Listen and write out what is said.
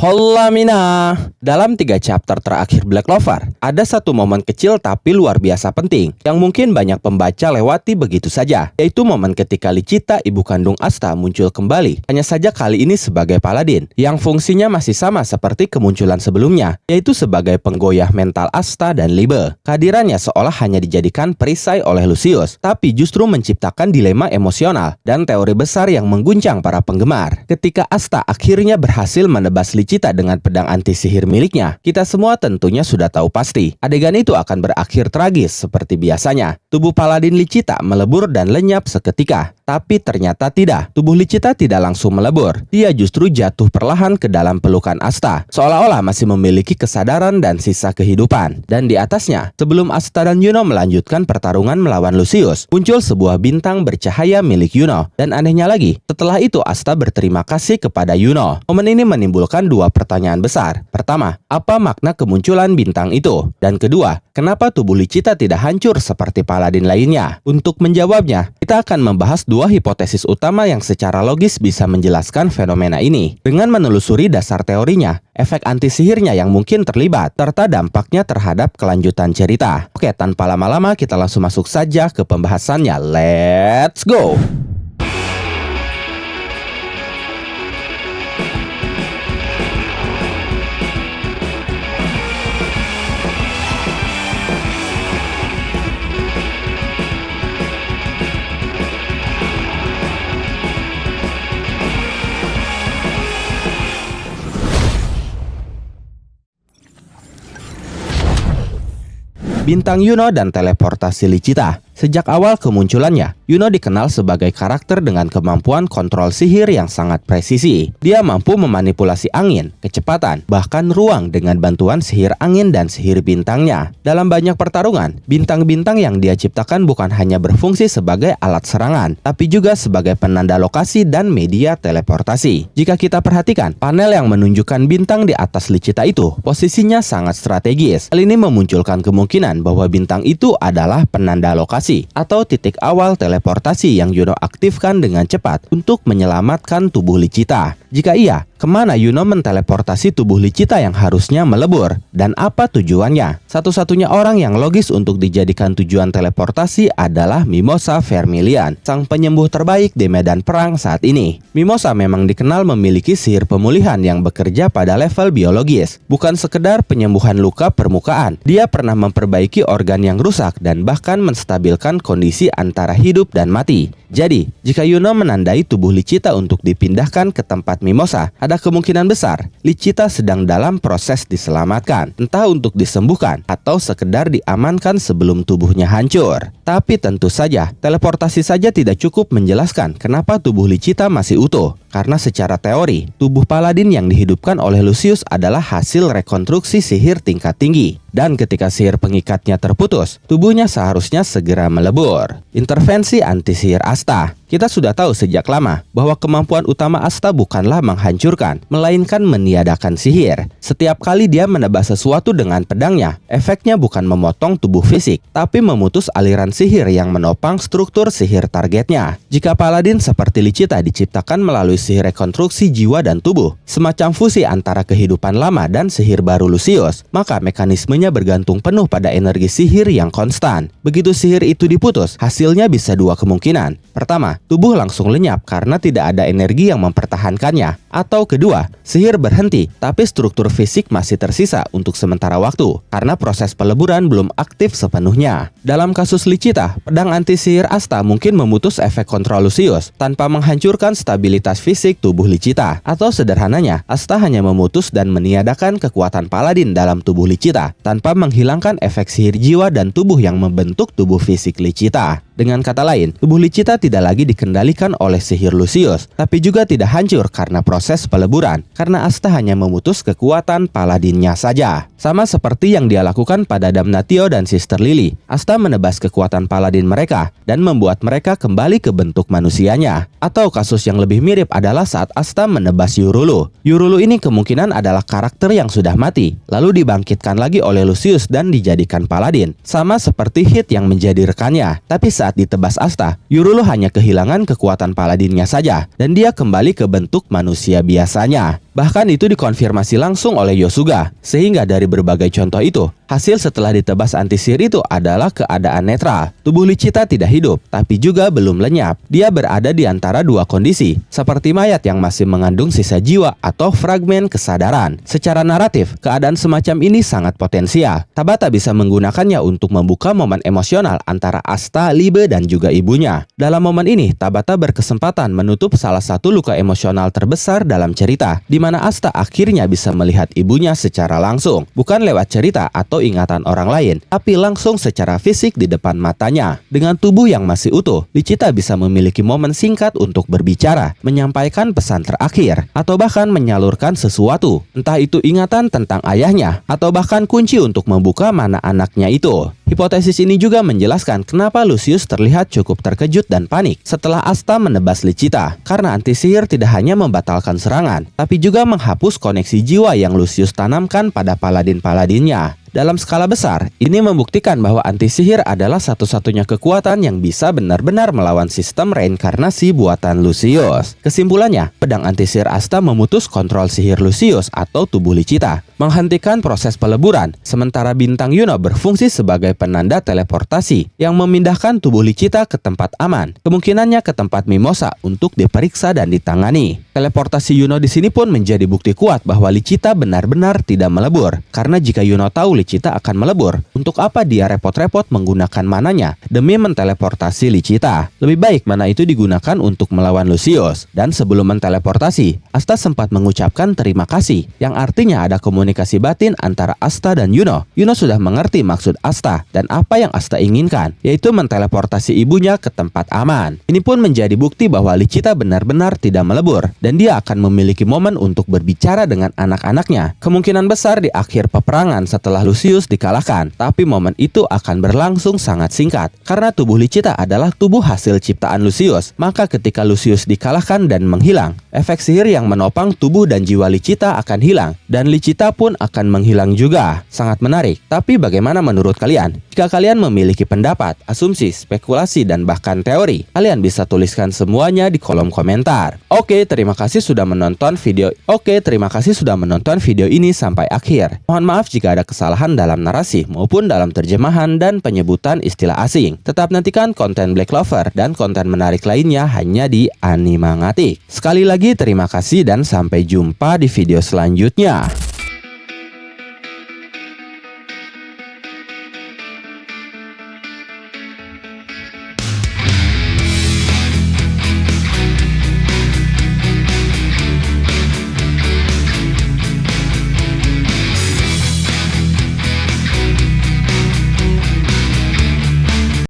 Hola Mina. Dalam 3 chapter terakhir Black Clover, ada satu momen kecil tapi luar biasa penting yang mungkin banyak pembaca lewati begitu saja, yaitu momen ketika Lichita, ibu kandung Asta, muncul kembali. Hanya saja kali ini sebagai paladin, yang fungsinya masih sama seperti kemunculan sebelumnya, yaitu sebagai penggoyah mental Asta dan Liebe. Kehadirannya seolah hanya dijadikan perisai oleh Lucius, tapi justru menciptakan dilema emosional dan teori besar yang mengguncang para penggemar. Ketika Asta akhirnya berhasil menebas Lichita dengan pedang anti sihir miliknya, kita semua tentunya sudah tahu pasti adegan itu akan berakhir tragis seperti biasanya. Tubuh paladin Lichita melebur dan lenyap seketika. Tapi ternyata tidak. Tubuh Lichita tidak langsung melebur. Dia justru jatuh perlahan ke dalam pelukan Asta, seolah-olah masih memiliki kesadaran dan sisa kehidupan. Dan di atasnya, sebelum Asta dan Yuno melanjutkan pertarungan melawan Lucius, muncul sebuah bintang bercahaya milik Yuno. Dan anehnya lagi, setelah itu Asta berterima kasih kepada Yuno. Momen ini menimbulkan dua pertanyaan besar. Pertama, apa makna kemunculan bintang itu? Dan kedua, kenapa tubuh Lichita tidak hancur seperti paladin lainnya? Untuk menjawabnya, kita akan membahas dua hipotesis utama yang secara logis bisa menjelaskan fenomena ini. Dengan menelusuri dasar teorinya, efek anti sihirnya yang mungkin terlibat, serta dampaknya terhadap kelanjutan cerita. Oke, tanpa lama-lama kita langsung masuk saja ke pembahasannya. Let's go! Bintang Yuno dan teleportasi Lichita. Sejak awal kemunculannya, Yuno dikenal sebagai karakter dengan kemampuan kontrol sihir yang sangat presisi. Dia mampu memanipulasi angin, kecepatan, bahkan ruang dengan bantuan sihir angin dan sihir bintangnya. Dalam banyak pertarungan, bintang-bintang yang dia ciptakan bukan hanya berfungsi sebagai alat serangan, tapi juga sebagai penanda lokasi dan media teleportasi. Jika kita perhatikan, panel yang menunjukkan bintang di atas Lichita itu, posisinya sangat strategis. Hal ini memunculkan kemungkinan bahwa bintang itu adalah penanda lokasi atau titik awal teleportasi yang Yuno aktifkan dengan cepat untuk menyelamatkan tubuh Lichita. Jika iya, kemana Yuno menteleportasi tubuh Lichita yang harusnya melebur? Dan apa tujuannya? Satu-satunya orang yang logis untuk dijadikan tujuan teleportasi adalah Mimosa Vermilion, sang penyembuh terbaik di medan perang saat ini. Mimosa memang dikenal memiliki sihir pemulihan yang bekerja pada level biologis, bukan sekedar penyembuhan luka permukaan. Dia pernah memperbaiki organ yang rusak dan bahkan menstabilkan kondisi antara hidup dan mati. Jadi, jika Yuno menandai tubuh Lichita untuk dipindahkan ke tempat Mimosa, ada kemungkinan besar Lichita sedang dalam proses diselamatkan, entah untuk disembuhkan atau sekedar diamankan sebelum tubuhnya hancur. Tapi tentu saja, teleportasi saja tidak cukup menjelaskan kenapa tubuh Lichita masih utuh. Karena secara teori, tubuh paladin yang dihidupkan oleh Lucius adalah hasil rekonstruksi sihir tingkat tinggi. Dan ketika sihir pengikatnya terputus, tubuhnya seharusnya segera melebur. Intervensi anti-sihir Asta. Kita sudah tahu sejak lama bahwa kemampuan utama Asta bukanlah menghancurkan, melainkan meniadakan sihir. Setiap kali dia menebas sesuatu dengan pedangnya, efeknya bukan memotong tubuh fisik, tapi memutus aliran sihir yang menopang struktur sihir targetnya. Jika paladin seperti Lichita diciptakan melalui sihir rekonstruksi jiwa dan tubuh, semacam fusi antara kehidupan lama dan sihir baru Lucius, maka mekanismenya bergantung penuh pada energi sihir yang konstan. Begitu sihir itu diputus, hasilnya bisa dua kemungkinan. Pertama, tubuh langsung lenyap karena tidak ada energi yang mempertahankannya. Atau kedua, sihir berhenti, tapi struktur fisik masih tersisa untuk sementara waktu, karena proses peleburan belum aktif sepenuhnya. Dalam kasus Lichita, pedang anti-sihir Asta mungkin memutus efek kontrol Lucius, tanpa menghancurkan stabilitas fisik tubuh Lichita. Atau sederhananya, Asta hanya memutus dan meniadakan kekuatan paladin dalam tubuh Lichita, tanpa menghilangkan efek sihir jiwa dan tubuh yang membentuk tubuh fisik Lichita. Dengan kata lain, tubuh Lichita tidak lagi dikendalikan oleh sihir Lucius, tapi juga tidak hancur karena proses peleburan, karena Asta hanya memutus kekuatan paladinnya saja. Sama seperti yang dia lakukan pada Damnatio dan Sister Lily, Asta menebas kekuatan paladin mereka dan membuat mereka kembali ke bentuk manusianya. Atau kasus yang lebih mirip adalah saat Asta menebas Yurulu. Yurulu ini kemungkinan adalah karakter yang sudah mati, lalu dibangkitkan lagi oleh Lucius dan dijadikan paladin, sama seperti Hit yang menjadi rekannya. Tapi saat ditebas Asta, Yurulu hanya kehilangan kekuatan paladinnya saja, dan dia kembali ke bentuk manusia biasanya. Bahkan itu dikonfirmasi langsung oleh Yosuga. Sehingga dari berbagai contoh itu, hasil setelah ditebas anti-sihir itu adalah keadaan netral. Tubuh Lichita tidak hidup, tapi juga belum lenyap. Dia berada di antara dua kondisi, seperti mayat yang masih mengandung sisa jiwa atau fragmen kesadaran. Secara naratif, keadaan semacam ini sangat potensial. Tabata bisa menggunakannya untuk membuka momen emosional antara Asta, Libe, dan juga ibunya. Dalam momen ini, Tabata berkesempatan menutup salah satu luka emosional terbesar dalam cerita, di mana Asta akhirnya bisa melihat ibunya secara langsung, bukan lewat cerita atau ingatan orang lain, tapi langsung secara fisik di depan matanya. Dengan tubuh yang masih utuh, Lichita bisa memiliki momen singkat untuk berbicara, menyampaikan pesan terakhir, atau bahkan menyalurkan sesuatu, entah itu ingatan tentang ayahnya, atau bahkan kunci untuk membuka mana anaknya itu. Hipotesis ini juga menjelaskan kenapa Lucius terlihat cukup terkejut dan panik setelah Asta menebas Lichita, karena anti-sihir tidak hanya membatalkan serangan, tapi juga menghapus koneksi jiwa yang Lucius tanamkan pada paladin-paladinnya. Dalam skala besar, ini membuktikan bahwa anti-sihir adalah satu-satunya kekuatan yang bisa benar-benar melawan sistem reinkarnasi buatan Lucius. Kesimpulannya, pedang anti-sihir Asta memutus kontrol sihir Lucius atau tubuh Lichita, menghentikan proses peleburan, sementara bintang Yuno berfungsi sebagai penanda teleportasi yang memindahkan tubuh Lichita ke tempat aman, kemungkinannya ke tempat Mimosa untuk diperiksa dan ditangani. Teleportasi Yuno di sini pun menjadi bukti kuat bahwa Lichita benar-benar tidak melebur, karena jika Yuno tahu Lichita akan melebur, untuk apa dia repot-repot menggunakan mananya demi menteleportasi Lichita? Lebih baik mana itu digunakan untuk melawan Lucius. Dan sebelum menteleportasi, Asta sempat mengucapkan terima kasih, yang artinya ada komunikasi batin antara Asta dan Yuno. Yuno sudah mengerti maksud Asta dan apa yang Asta inginkan, yaitu menteleportasi ibunya ke tempat aman. Ini pun menjadi bukti bahwa Lichita benar-benar tidak melebur, dan dia akan memiliki momen untuk berbicara dengan anak-anaknya. Kemungkinan besar di akhir peperangan setelah Lucius dikalahkan, tapi momen itu akan berlangsung sangat singkat. Karena tubuh Lichita adalah tubuh hasil ciptaan Lucius, maka ketika Lucius dikalahkan dan menghilang, efek sihir yang menopang tubuh dan jiwa Lichita akan hilang, dan Lichita pun akan menghilang juga. Sangat menarik, tapi bagaimana menurut kalian? Jika kalian memiliki pendapat, asumsi, spekulasi, dan bahkan teori, kalian bisa tuliskan semuanya di kolom komentar. Oke, terima kasih sudah menonton video ini sampai akhir. Mohon maaf jika ada kesalahan dalam narasi maupun dalam terjemahan dan penyebutan istilah asing. Tetap nantikan konten Black Clover dan konten menarik lainnya hanya di Animangatik. Sekali lagi terima kasih dan sampai jumpa di video selanjutnya.